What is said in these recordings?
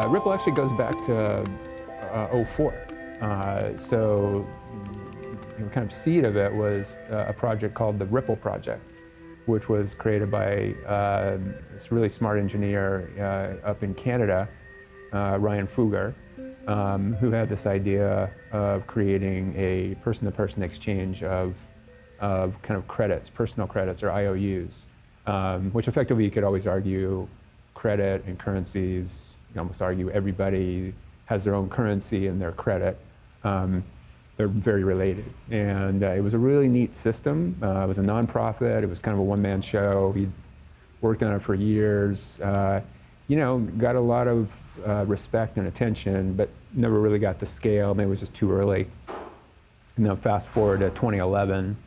Ripple actually goes back to '04. So the kind of seed of it was a project called the Ripple Project, which was created by this really smart engineer up in Canada, Ryan Fugger, who had this idea of creating a person-to-person exchange of kind of credits, personal credits or IOUs, which effectively you could always argue credit and currencies, you can almost argue everybody has their own currency and their credit. They're very related. And it was a really neat system. It was a nonprofit. It was kind of a one-man show. He worked on it for years. You know, got a lot of respect and attention, but never really got to scale. Maybe it was just too early. And then fast forward to 2011,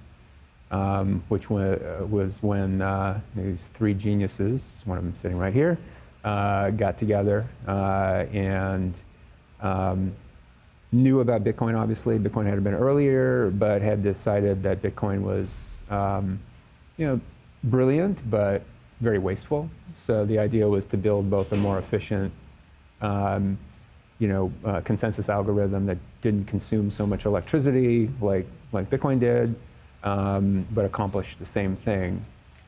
which was when these three geniuses, one of them sitting right here, got together and knew about Bitcoin, obviously. Bitcoin had been earlier, but had decided that Bitcoin was, you know, brilliant, but very wasteful. So the idea was to build both a more efficient, you know, consensus algorithm that didn't consume so much electricity like Bitcoin did, but accomplished the same thing.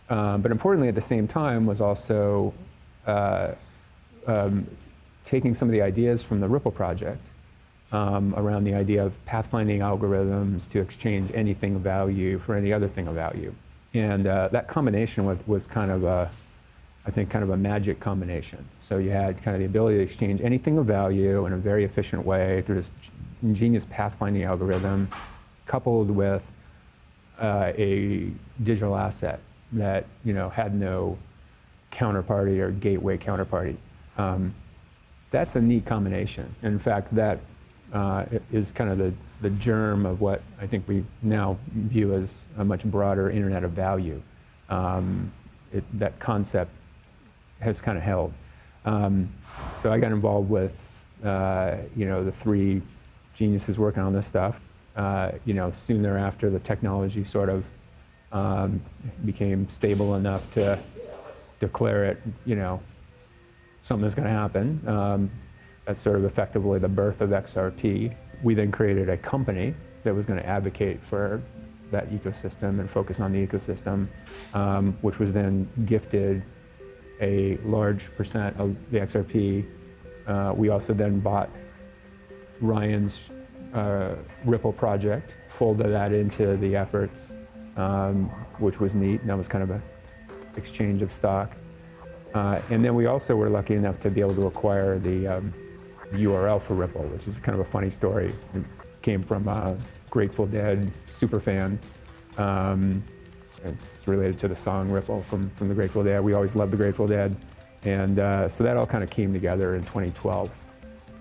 But importantly, at the same time, was also taking some of the ideas from the Ripple project around the idea of pathfinding algorithms to exchange anything of value for any other thing of value. And that combination was kind of I think kind of a magic combination. So you had kind of the ability to exchange anything of value in a very efficient way through this ingenious pathfinding algorithm, coupled with a digital asset that, you know, had no counterparty or gateway counterparty. That's a neat combination. And in fact, that is kind of the germ of what I think we now view as a much broader Internet of Value. That concept has kind of held. So I got involved with, you know, the three geniuses working on this stuff. You know, soon thereafter, the technology sort of became stable enough to declare it, you know, something is going to happen. That's sort of effectively the birth of XRP. We then created a company that was going to advocate for that ecosystem and focus on the ecosystem, which was then gifted a large percent of the XRP. We also then bought Ryan's Ripple project, folded that into the efforts, which was neat, and that was kind of an exchange of stock. And then we also were lucky enough to be able to acquire the URL for Ripple, which is kind of a funny story. It came from a Grateful Dead super fan. It's related to the song Ripple from the Grateful Dead. We always loved the Grateful Dead. And so that all kind of came together in 2012.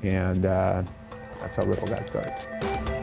And that's how Ripple got started.